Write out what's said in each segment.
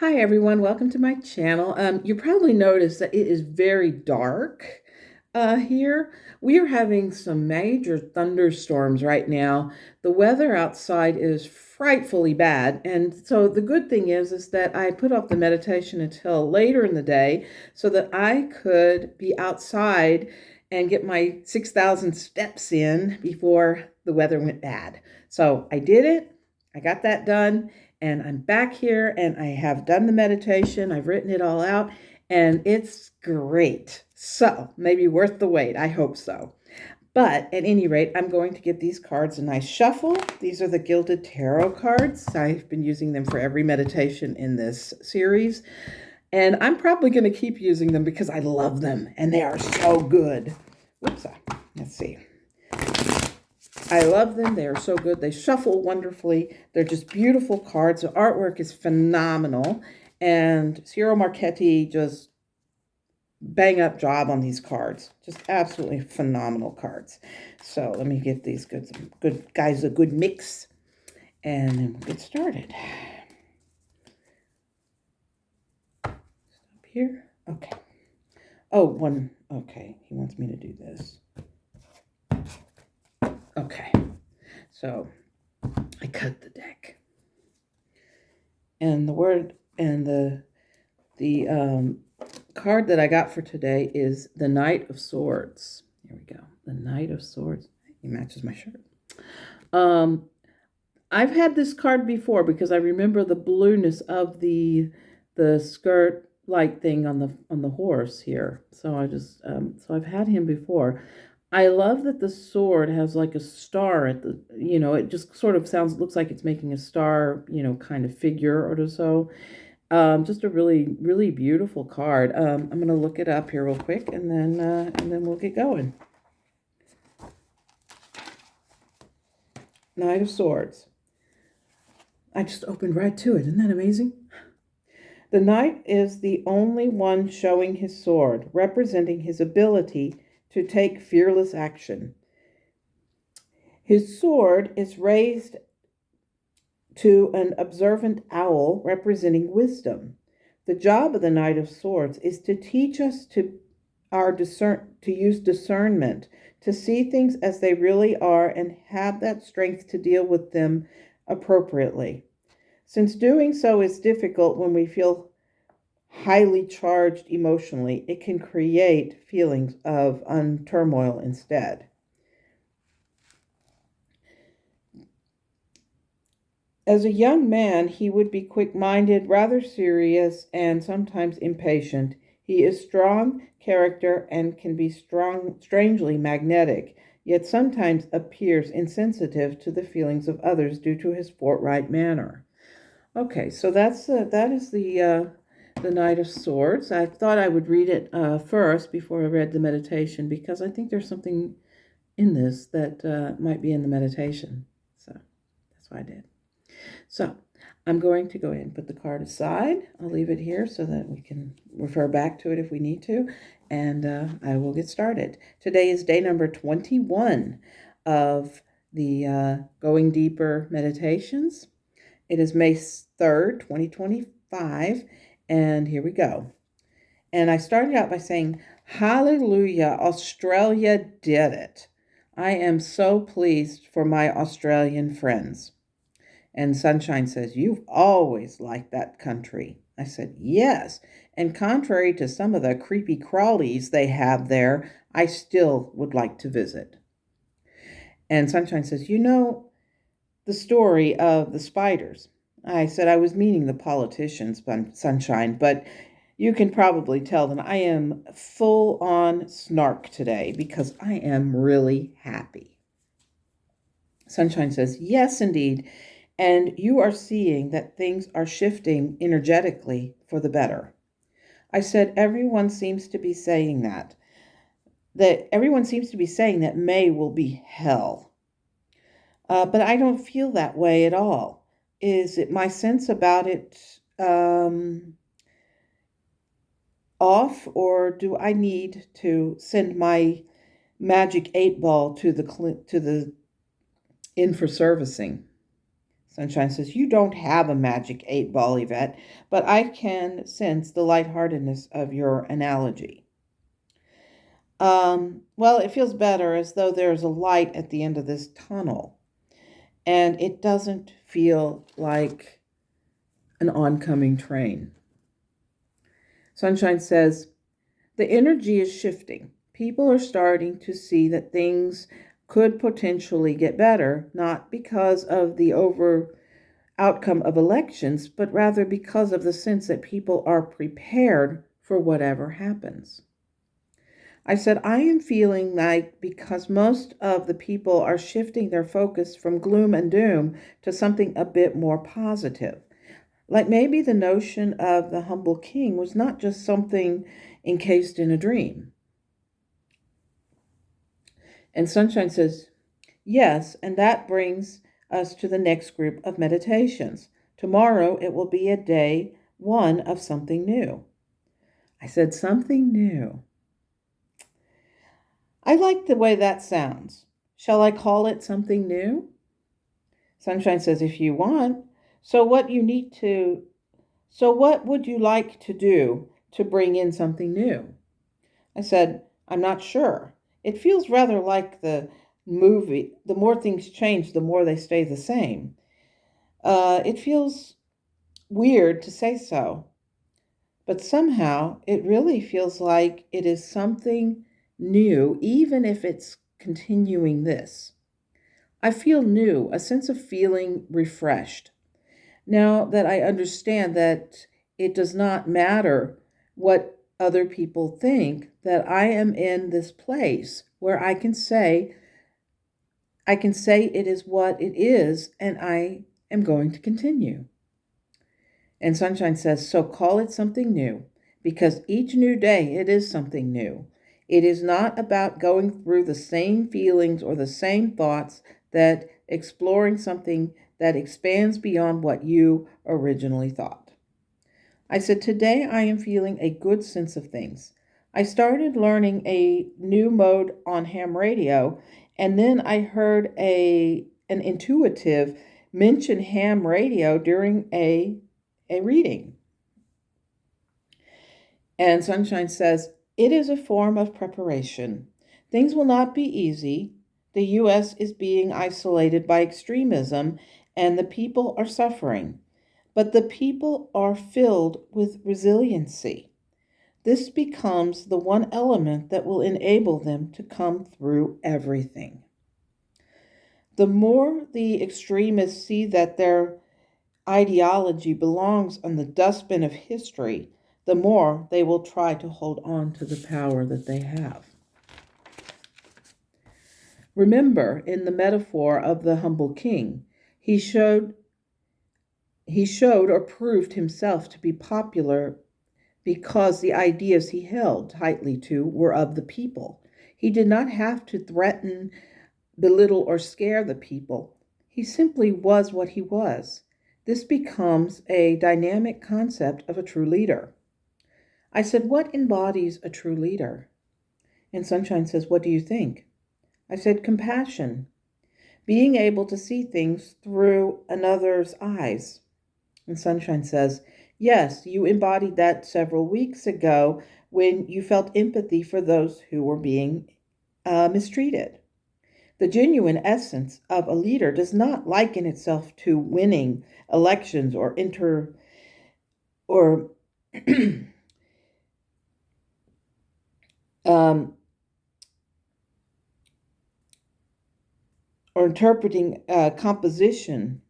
Hi everyone, welcome to my channel. You probably noticed that it is very dark here. We are having some major thunderstorms right now. The weather outside is frightfully bad, and so the good thing is that I put off the meditation until later in the day so that I could be outside and get my 6,000 steps in before the weather went bad. So I did it. I got that done and I'm back here and I have done the meditation. I've written it all out and it's great. So maybe worth the wait. I hope so. But at any rate, I'm going to give these cards a nice shuffle. These are the Gilded Tarot cards. I've been using them for every meditation in this series. And I'm probably going to keep using them because I love them and they are so good. Whoops, let's see. I love them. They are so good. They shuffle wonderfully. They're just beautiful cards. The artwork is phenomenal. And Ciro Marchetti just bang up job on these cards. Just absolutely phenomenal cards. So let me give these good guys a good mix. And then we'll get started. Stop here. Okay. Oh, one. Okay. He wants me to do this. Okay. So I cut the deck. And the word and the card that I got for today is the Knight of Swords. Here we go. The Knight of Swords. He matches my shirt. I've had this card before because I remember the blueness of the skirt like thing on the horse here. So so I've had him before. I love that the sword has like a star at the, it just sort of looks like it's making a star, kind of figure or so. Just a really, really beautiful card. I'm going to look it up here real quick and then we'll get going. Knight of Swords. I just opened right to it. Isn't that amazing? The knight is the only one showing his sword, representing his ability to take fearless action. His sword is raised to an observant owl representing wisdom. The job of the Knight of Swords is to teach us to use discernment, to see things as they really are and have that strength to deal with them appropriately. Since doing so is difficult when we feel highly charged emotionally, it can create feelings of turmoil instead. As a young man, he would be quick-minded, rather serious, and sometimes impatient. He is strong character and can be strangely magnetic, yet sometimes appears insensitive to the feelings of others due to his forthright manner. Okay, so that is the Knight of Swords. I thought I would read it first before I read the meditation because I think there's something in this that might be in the meditation. So that's what I did. So I'm going to go ahead and put the card aside. I'll leave it here so that we can refer back to it if we need to. And I will get started. Today is day number 21 of the Going Deeper meditations. It is May 3rd, 2025. And here we go. And I started out by saying, hallelujah, Australia did it. I am so pleased for my Australian friends. And Sunshine says, you've always liked that country. I said, yes. And contrary to some of the creepy crawlies they have there, I still would like to visit. And Sunshine says, the story of the spiders. I said I was meaning the politicians, Sunshine, but you can probably tell that I am full on snark today because I am really happy. Sunshine says, yes, indeed. And you are seeing that things are shifting energetically for the better. I said, everyone seems to be saying that everyone seems to be saying that May will be hell. But I don't feel that way at all. Is it my sense about it off, or do I need to send my magic 8-ball to the in for servicing? Sunshine says, you don't have a magic 8-ball, Yvette, but I can sense the lightheartedness of your analogy. Well, it feels better, as though there's a light at the end of this tunnel, and it doesn't feel like an oncoming train. Sunshine says, the energy is shifting. People are starting to see that things could potentially get better, not because of the outcome of elections, but rather because of the sense that people are prepared for whatever happens. I said, I am feeling like because most of the people are shifting their focus from gloom and doom to something a bit more positive. Like maybe the notion of the humble king was not just something encased in a dream. And Sunshine says, yes, and that brings us to the next group of meditations. Tomorrow it will be a day 1 of something new. I said, something new. I like the way that sounds. Shall I call it something new? Sunshine says, if you want. So what would you like to do to bring in something new? I said, I'm not sure. It feels rather like the movie, the more things change, the more they stay the same. It feels weird to say so, but somehow it really feels like it is something new, even if it's continuing this. I feel new, a sense of feeling refreshed. Now that I understand that it does not matter what other people think, that I am in this place where I can say it is what it is, and I am going to continue. And Sunshine says, so call it something new, because each new day it is something new. It is not about going through the same feelings or the same thoughts, that exploring something that expands beyond what you originally thought. I said, today I am feeling a good sense of things. I started learning a new mode on ham radio, and then I heard an intuitive mention ham radio during a reading. And Sunshine says, it is a form of preparation. Things will not be easy. The U.S. is being isolated by extremism, and the people are suffering. But the people are filled with resiliency. This becomes the one element that will enable them to come through everything. The more the extremists see that their ideology belongs on the dustbin of history, the more they will try to hold on to the power that they have. Remember, in the metaphor of the humble king, he showed or proved himself to be popular because the ideas he held tightly to were of the people. He did not have to threaten, belittle, or scare the people. He simply was what he was. This becomes a dynamic concept of a true leader. I said, what embodies a true leader? And Sunshine says, what do you think? I said, compassion, being able to see things through another's eyes. And Sunshine says, yes, you embodied that several weeks ago when you felt empathy for those who were being mistreated. The genuine essence of a leader does not liken itself to winning elections or interpreting composition,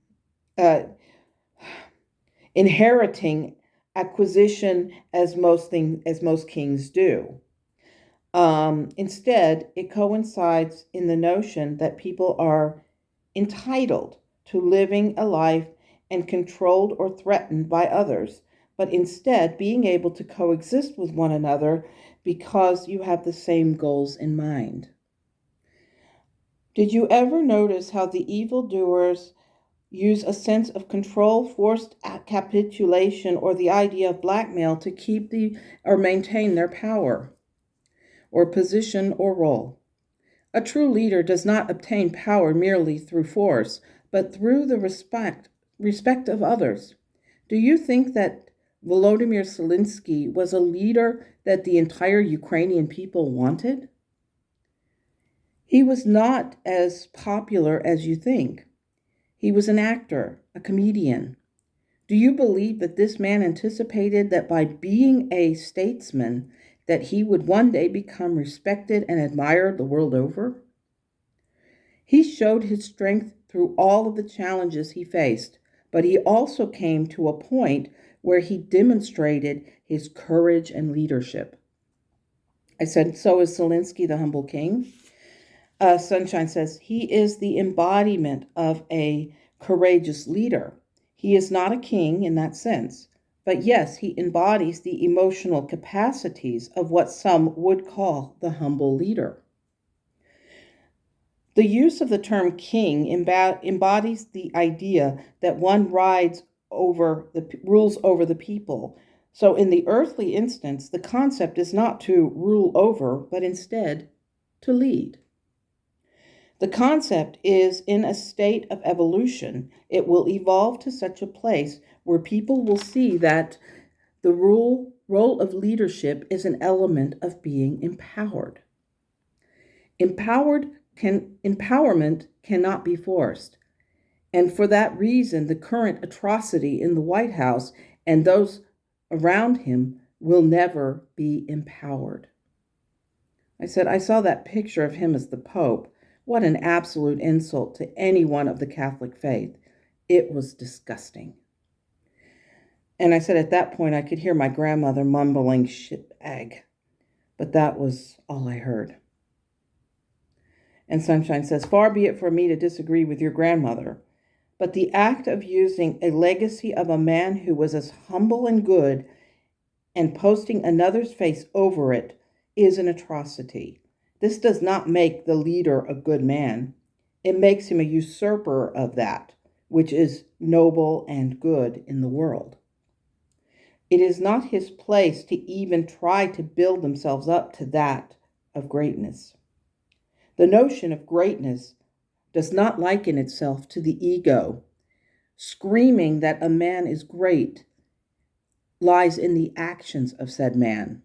inheriting acquisition as most kings do. Instead, it coincides in the notion that people are entitled to living a life and controlled or threatened by others, but instead being able to coexist with one another because you have the same goals in mind. Did you ever notice how the evildoers use a sense of control, forced capitulation, or the idea of blackmail to keep or maintain their power or position or role? A true leader does not obtain power merely through force, but through the respect respect of others. Do you think that Volodymyr Zelensky was a leader that the entire Ukrainian people wanted? He was not as popular as you think. He was an actor, a comedian. Do you believe that this man anticipated that by being a statesman that he would one day become respected and admired the world over? He showed his strength through all of the challenges he faced, but he also came to a point where he demonstrated his courage and leadership. I said, so is Zelensky the humble king? Sunshine says, he is the embodiment of a courageous leader. He is not a king in that sense, but yes, he embodies the emotional capacities of what some would call the humble leader. The use of the term king embodies the idea that one rules over the people. So in the earthly instance, the concept is not to rule over, but instead to lead. The concept is in a state of evolution. It will evolve to such a place where people will see that the role of leadership is an element of being empowered. Empowerment cannot be forced. And for that reason, the current atrocity in the White House and those around him will never be empowered. I said, I saw that picture of him as the Pope. What an absolute insult to anyone of the Catholic faith. It was disgusting. And I said, at that point, I could hear my grandmother mumbling shitbag. But that was all I heard. And Sunshine says, far be it from me to disagree with your grandmother, but the act of using a legacy of a man who was as humble and good and posting another's face over it is an atrocity. This does not make the leader a good man. It makes him a usurper of that, which is noble and good in the world. It is not his place to even try to build themselves up to that of greatness. The notion of greatness does not liken itself to the ego. Screaming that a man is great lies in the actions of said man.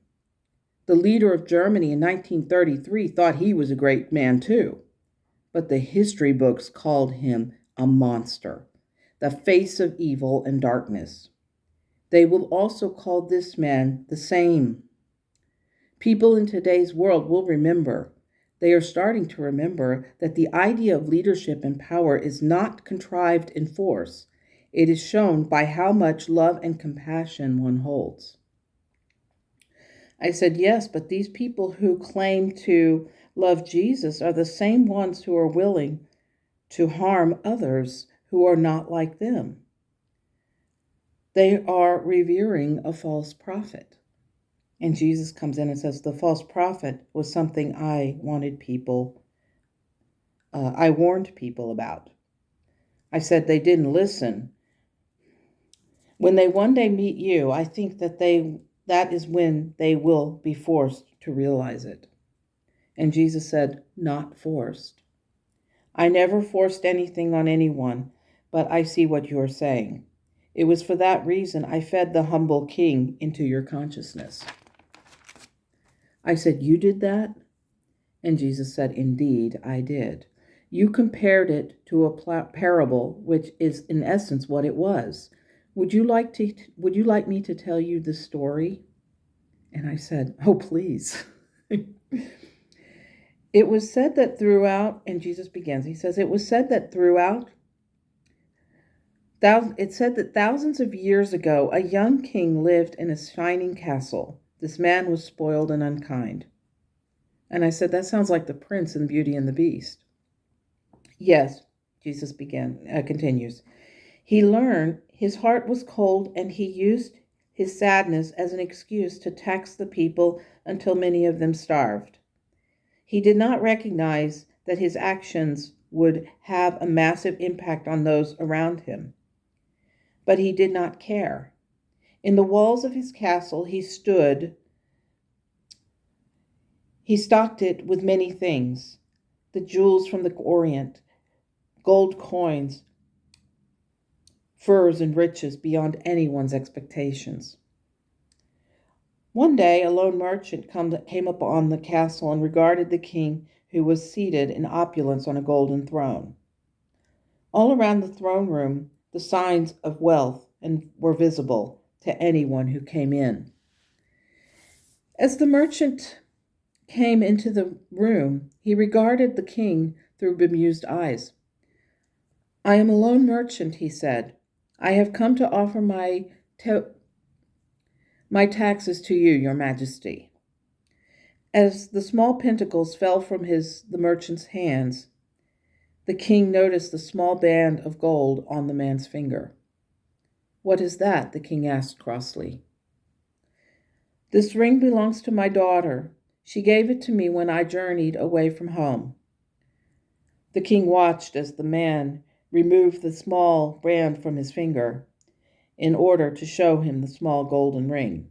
The leader of Germany in 1933 thought he was a great man too, but the history books called him a monster, the face of evil and darkness. They will also call this man the same. People in today's world will remember. They are starting to remember that the idea of leadership and power is not contrived in force. It is shown by how much love and compassion one holds. I said, yes, but these people who claim to love Jesus are the same ones who are willing to harm others who are not like them. They are revering a false prophet. And Jesus comes in and says, the false prophet was something I warned people about. I said they didn't listen. When they one day meet you, I think that is when they will be forced to realize it. And Jesus said, not forced. I never forced anything on anyone, but I see what you are saying. It was for that reason I fed the humble king into your consciousness. I said, you did that? And Jesus said, indeed, I did. You compared it to a parable, which is in essence what it was. Would you like me to tell you the story? And I said, oh, please. It was said that throughout, and Jesus begins, he says, it said that thousands of years ago, a young king lived in a shining castle. This man was spoiled and unkind. And I said, that sounds like the prince in Beauty and the Beast. Yes, Jesus continues. He learned his heart was cold, and he used his sadness as an excuse to tax the people until many of them starved. He did not recognize that his actions would have a massive impact on those around him. But he did not care. In the walls of his castle he stocked it with many things, the jewels from the Orient, gold coins, furs and riches beyond anyone's expectations. One day, a lone merchant came upon the castle and regarded the king, who was seated in opulence on a golden throne. All around the throne room, the signs of wealth were visible to anyone who came in. As the merchant came into the room, he regarded the king through bemused eyes. "I am a lone merchant," he said. "I have come to offer my taxes to you, your majesty." As the small pentacles fell from the merchant's hands, the king noticed the small band of gold on the man's finger. "What is that?" the king asked crossly. "This ring belongs to my daughter. She gave it to me when I journeyed away from home." The king watched as the man removed the small band from his finger in order to show him the small golden ring.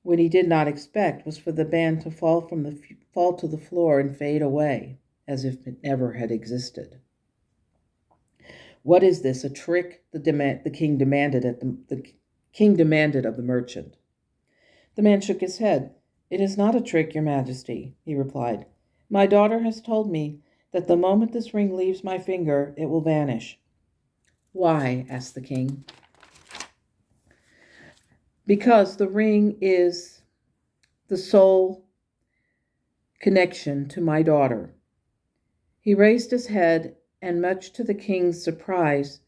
What he did not expect was for the band to fall to the floor and fade away, as if it never had existed. "What is this? A trick?" the king demanded of the merchant. The man shook his head. "It is not a trick, your majesty," he replied. "My daughter has told me that the moment this ring leaves my finger, it will vanish." "Why?" asked the king. "Because the ring is the sole connection to my daughter." He raised his head, and much to the king's surprise,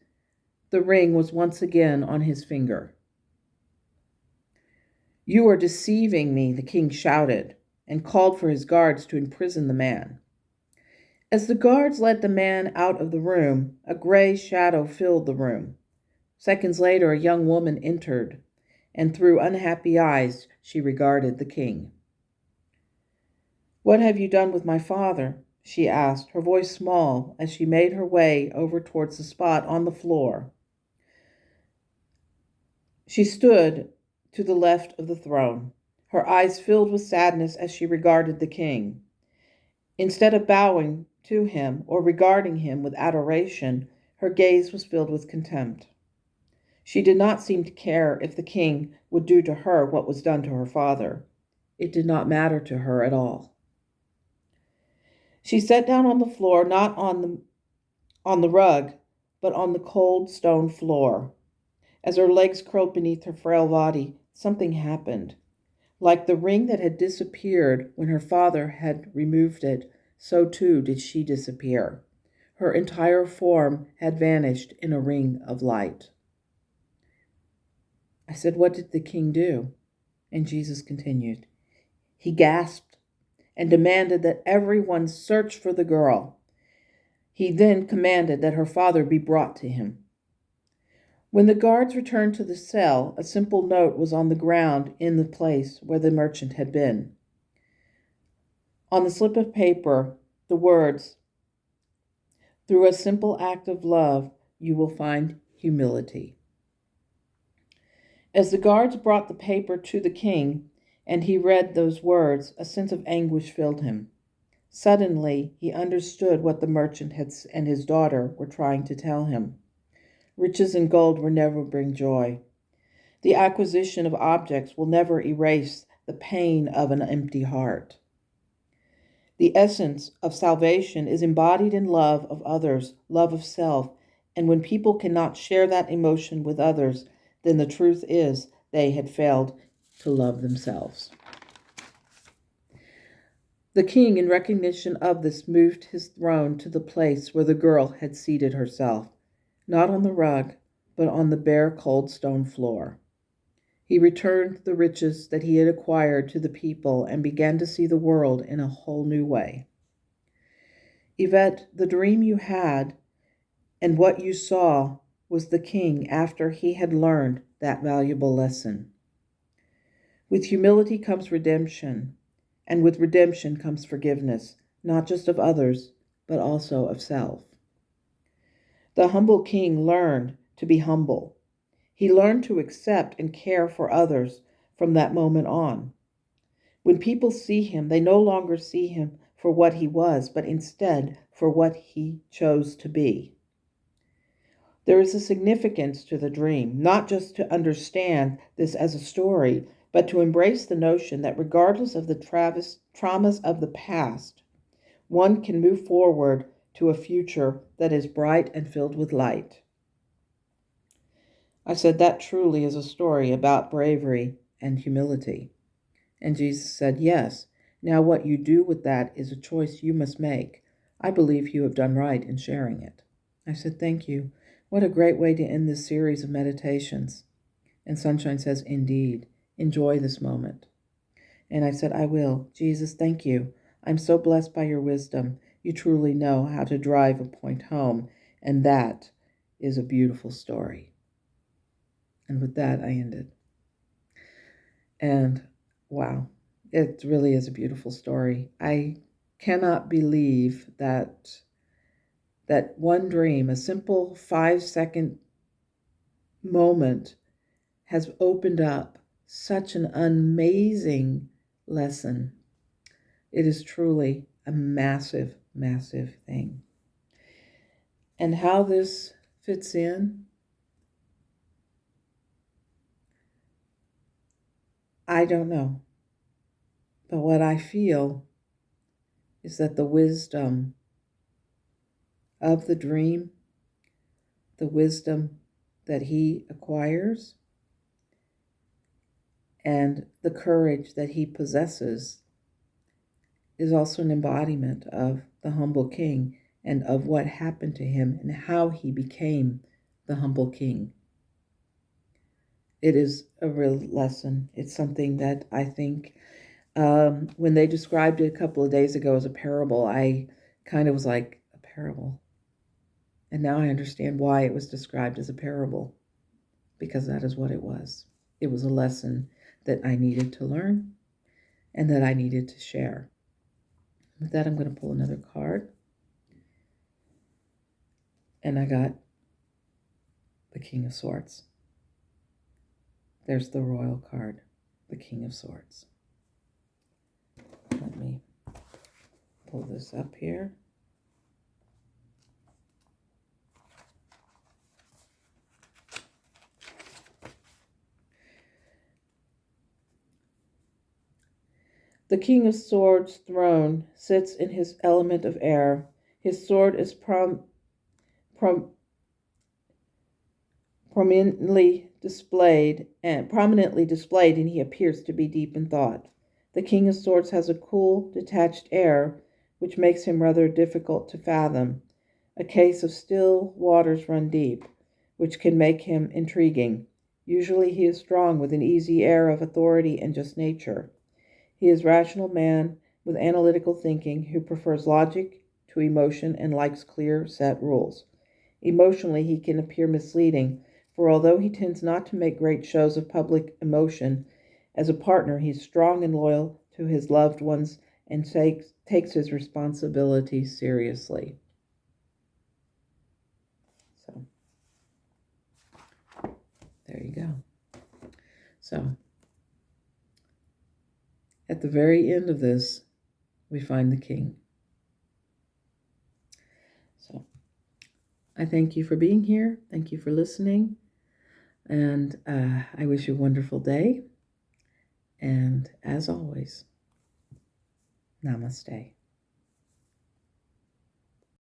the ring was once again on his finger. "You are deceiving me," the king shouted, and called for his guards to imprison the man. As the guards led the man out of the room, a gray shadow filled the room. Seconds later, a young woman entered, and through unhappy eyes, she regarded the king. "What have you done with my father?" she asked, her voice small, as she made her way over towards the spot on the floor. She stood to the left of the throne, her eyes filled with sadness as she regarded the king. Instead of bowing to him or regarding him with adoration, her gaze was filled with contempt. She did not seem to care if the king would do to her what was done to her father. It did not matter to her at all. She sat down on the floor, not on the rug, but on the cold stone floor. As her legs curled beneath her frail body, something happened. Like the ring that had disappeared when her father had removed it, so too did she disappear. Her entire form had vanished in a ring of light. I said, "What did the king do?" And Jesus continued, "He gasped and demanded that everyone search for the girl. He then commanded that her father be brought to him. When the guards returned to the cell, a simple note was on the ground in the place where the merchant had been. On the slip of paper, the words, "Through a simple act of love, you will find humility." As the guards brought the paper to the king, and he read those words, a sense of anguish filled him. Suddenly, he understood what the merchant and his daughter were trying to tell him. Riches and gold will never bring joy. The acquisition of objects will never erase the pain of an empty heart. The essence of salvation is embodied in love of others, love of self, and when people cannot share that emotion with others, then the truth is they had failed to love themselves. The king, in recognition of this, moved his throne to the place where the girl had seated herself, not on the rug, but on the bare, cold stone floor. He returned the riches that he had acquired to the people and began to see the world in a whole new way. Yvette, the dream you had and what you saw was the king after he had learned that valuable lesson. With humility comes redemption, and with redemption comes forgiveness, not just of others, but also of self. The humble king learned to be humble. He learned to accept and care for others from that moment on. When people see him, they no longer see him for what he was, but instead for what he chose to be. There is a significance to the dream, not just to understand this as a story, but to embrace the notion that regardless of the traumas of the past, one can move forward to a future that is bright and filled with light. I said, that truly is a story about bravery and humility. And Jesus said, yes. Now what you do with that is a choice you must make. I believe you have done right in sharing it. I said, thank you. What a great way to end this series of meditations. And Sunshine says, indeed, enjoy this moment. And I said, I will. Jesus, thank you. I'm so blessed by your wisdom. You truly know how to drive a point home. And that is a beautiful story. And with that, I ended. And wow, it really is a beautiful story. I cannot believe that one dream, a simple 5-second moment, has opened up such an amazing lesson. It is truly a massive, massive thing. And how this fits in, I don't know. But what I feel is that the wisdom of the dream, the wisdom that he acquires, and the courage that he possesses is also an embodiment of the humble king and of what happened to him and how he became the humble king. It is a real lesson. It's something that I think when they described it a couple of days ago as a parable, I kind of was like, a parable? And now I understand why it was described as a parable, because that is what it was. It was a lesson that I needed to learn and that I needed to share. With that, I'm going to pull another card. And I got the King of Swords. There's the Royal card, the King of Swords. Let me pull this up here. The King of Swords' throne sits in his element of air. His sword is prominently displayed, and he appears to be deep in thought. The King of Swords has a cool, detached air, which makes him rather difficult to fathom. A case of still waters run deep, which can make him intriguing. Usually he is strong with an easy air of authority and just nature. He is a rational man with analytical thinking who prefers logic to emotion and likes clear, set rules. Emotionally, he can appear misleading, for although he tends not to make great shows of public emotion, as a partner he's strong and loyal to his loved ones and takes his responsibilities seriously. So, there you go. So, at the very end of this, we find the king. So, I thank you for being here. Thank you for listening. And I wish you a wonderful day. And as always, namaste.